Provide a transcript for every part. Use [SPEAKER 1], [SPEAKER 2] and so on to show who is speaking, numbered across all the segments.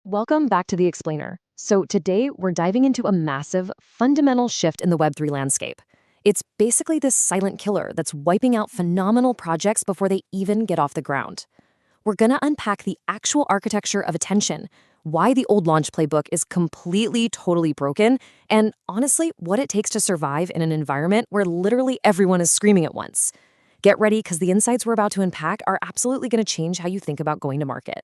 [SPEAKER 1] Welcome back to The Explainer. So today we're diving into a massive, fundamental shift in the Web3 landscape. It's basically this silent killer that's wiping out phenomenal projects before they even get off the ground. We're gonna unpack the actual architecture of attention, why the old launch playbook is completely, totally broken, and honestly, what it takes to survive in an environment where literally everyone is screaming at once. Get ready, because the insights we're about to unpack are absolutely gonna change how you think about going to market.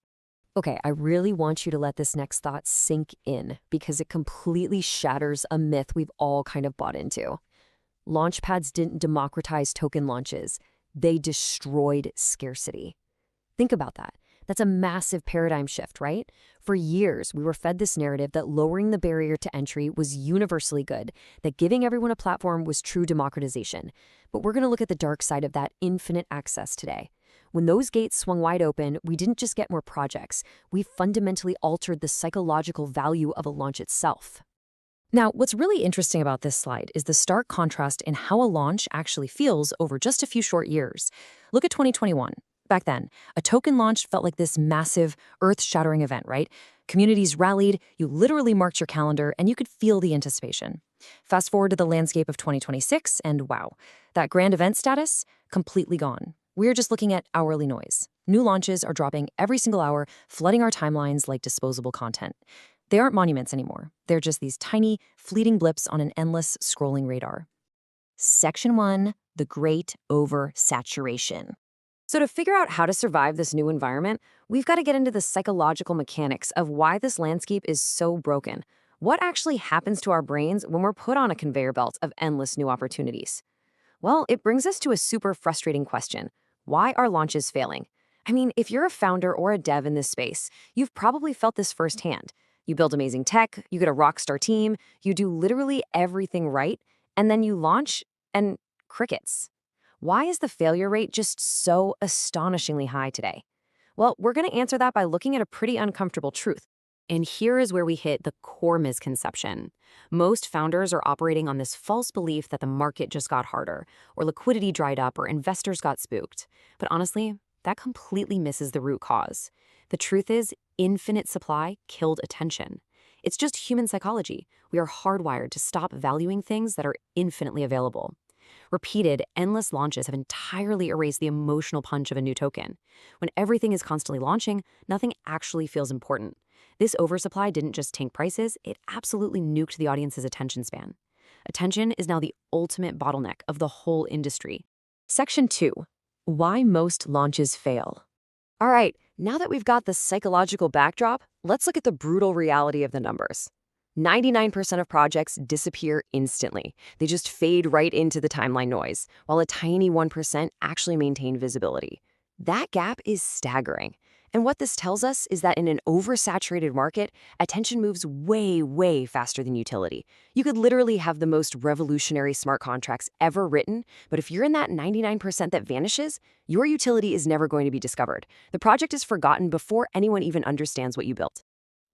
[SPEAKER 1] Okay, I really want you to let this next thought sink in because it completely shatters a myth we've all kind of bought into. Launchpads didn't democratize token launches, they destroyed scarcity. Think about that. That's a massive paradigm shift, right? For years, we were fed this narrative that lowering the barrier to entry was universally good, that giving everyone a platform was true democratization. But we're going to look at the dark side of that infinite access today. When those gates swung wide open, we didn't just get more projects, we fundamentally altered the psychological value of a launch itself. Now, what's really interesting about this slide is the stark contrast in how a launch actually feels over just a few short years. Look at 2021. Back then, a token launch felt like this massive, earth-shattering event, right? Communities rallied, you literally marked your calendar, and you could feel the anticipation. Fast forward to the landscape of 2026, and wow, that grand event status, completely gone. We're just looking at hourly noise. New launches are dropping every single hour, flooding our timelines like disposable content. They aren't monuments anymore. They're just these tiny, fleeting blips on an endless, scrolling radar. Section 1, the Great Oversaturation. So to figure out how to survive this new environment, we've got to get into the psychological mechanics of why this landscape is so broken. What actually happens to our brains when we're put on a conveyor belt of endless new opportunities? Well, it brings us to a super frustrating question. Why are launches failing? I mean, if you're a founder or a dev in this space, you've probably felt this firsthand. You build amazing tech, you get a rock star team, you do literally everything right, and then you launch and crickets. Why is the failure rate just so astonishingly high today? Well, we're going to answer that by looking at a pretty uncomfortable truth. And here is where we hit the core misconception. Most founders are operating on this false belief that the market just got harder, or liquidity dried up, or investors got spooked. But honestly, that completely misses the root cause. The truth is, infinite supply killed attention. It's just human psychology. We are hardwired to stop valuing things that are infinitely available. Repeated, endless launches have entirely erased the emotional punch of a new token. When everything is constantly launching, nothing actually feels important. This oversupply didn't just tank prices, it absolutely nuked the audience's attention span. Attention is now the ultimate bottleneck of the whole industry. Section 2. Why most launches fail. All right, now that we've got the psychological backdrop, let's look at the brutal reality of the numbers. 99% of projects disappear instantly. They just fade right into the timeline noise, while a tiny 1% actually maintain visibility. That gap is staggering. And what this tells us is that in an oversaturated market, attention moves way, way faster than utility. You could literally have the most revolutionary smart contracts ever written, but if you're in that 99% that vanishes, your utility is never going to be discovered. The project is forgotten before anyone even understands what you built.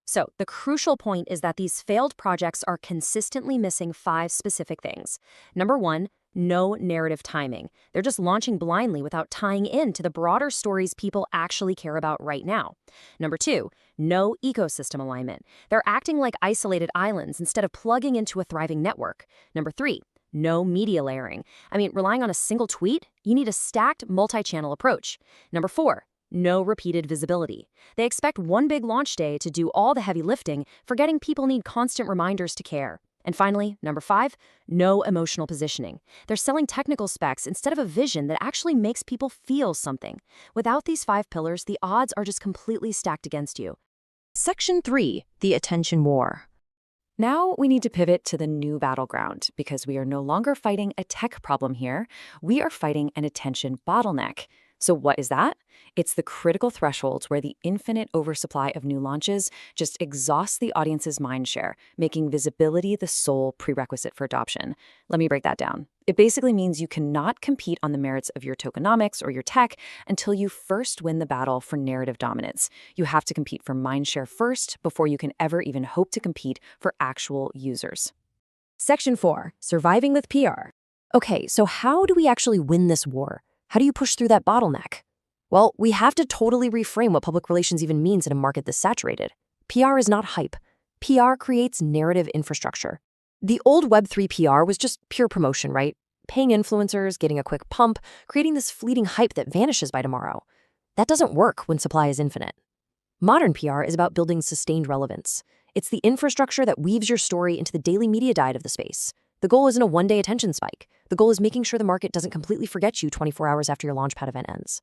[SPEAKER 1] So, the crucial point is that these failed projects are consistently missing 5 specific things. Number 1, no narrative timing. They're just launching blindly without tying in to the broader stories people actually care about right now. Number 2, no ecosystem alignment. They're acting like isolated islands instead of plugging into a thriving network. Number 3, no media layering. Relying on a single tweet, you need a stacked multi-channel approach. Number 4, no repeated visibility. They expect one big launch day to do all the heavy lifting, forgetting people need constant reminders to care. And finally, number 5, no emotional positioning. They're selling technical specs instead of a vision that actually makes people feel something. Without these 5 pillars, the odds are just completely stacked against you. Section 3, the attention war. Now we need to pivot to the new battleground because we are no longer fighting a tech problem here. We are fighting an attention bottleneck. So what is that? It's the critical thresholds where the infinite oversupply of new launches just exhausts the audience's mindshare, making visibility the sole prerequisite for adoption. Let me break that down. It basically means you cannot compete on the merits of your tokenomics or your tech until you first win the battle for narrative dominance. You have to compete for mindshare first before you can ever even hope to compete for actual users. Section 4, surviving with PR. Okay, so how do we actually win this war? How do you push through that bottleneck? Well, we have to totally reframe what public relations even means in a market this saturated. PR is not hype. PR creates narrative infrastructure. The old Web3 PR was just pure promotion, right? Paying influencers, getting a quick pump, creating this fleeting hype that vanishes by tomorrow. That doesn't work when supply is infinite. Modern PR is about building sustained relevance. It's the infrastructure that weaves your story into the daily media diet of the space. The goal isn't a one-day attention spike. The goal is making sure the market doesn't completely forget you 24 hours after your Launchpad event ends.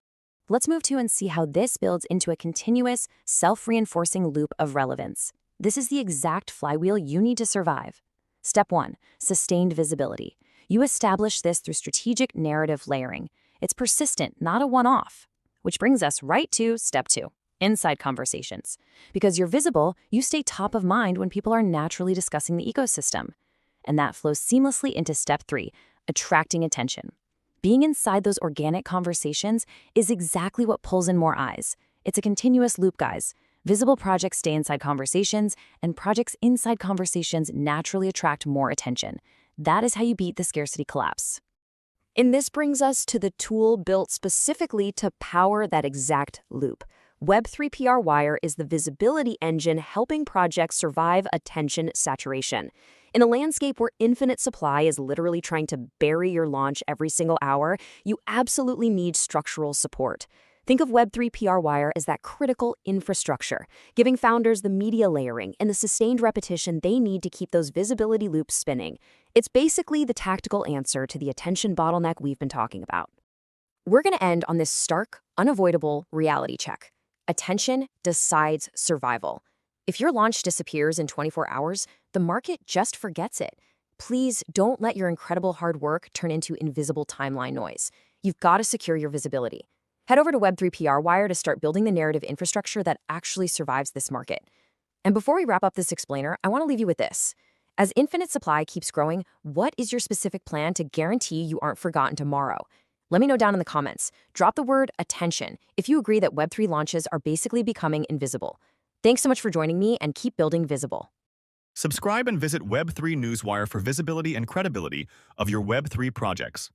[SPEAKER 1] Let's move to and see how this builds into a continuous, self-reinforcing loop of relevance. This is the exact flywheel you need to survive. Step 1. Sustained visibility. You establish this through strategic narrative layering. It's persistent, not a one-off. Which brings us right to Step 2. Inside conversations. Because you're visible, you stay top of mind when people are naturally discussing the ecosystem. And that flows seamlessly into Step 3, attracting attention. Being inside those organic conversations is exactly what pulls in more eyes. It's a continuous loop, guys. Visible projects stay inside conversations, and projects inside conversations naturally attract more attention. That is how you beat the scarcity collapse. And this brings us to the tool built specifically to power that exact loop. Web3 PR Wire is the visibility engine helping projects survive attention saturation. In a landscape where infinite supply is literally trying to bury your launch every single hour, you absolutely need structural support. Think of Web3 PR Wire as that critical infrastructure, giving founders the media layering and the sustained repetition they need to keep those visibility loops spinning. It's basically the tactical answer to the attention bottleneck we've been talking about. We're going to end on this stark, unavoidable reality check. Attention decides survival. If your launch disappears in 24 hours, the market just forgets it. Please don't let your incredible hard work turn into invisible timeline noise. You've got to secure your visibility. Head over to Web3 PR Wire to start building the narrative infrastructure that actually survives this market. And before we wrap up this explainer, I want to leave you with this. As infinite supply keeps growing, what is your specific plan to guarantee you aren't forgotten tomorrow? Let me know down in the comments. Drop the word attention if you agree that Web3 launches are basically becoming invisible. Thanks so much for joining me, and keep building visible.
[SPEAKER 2] Subscribe and visit Web3 Newswire for visibility and credibility of your Web3 projects.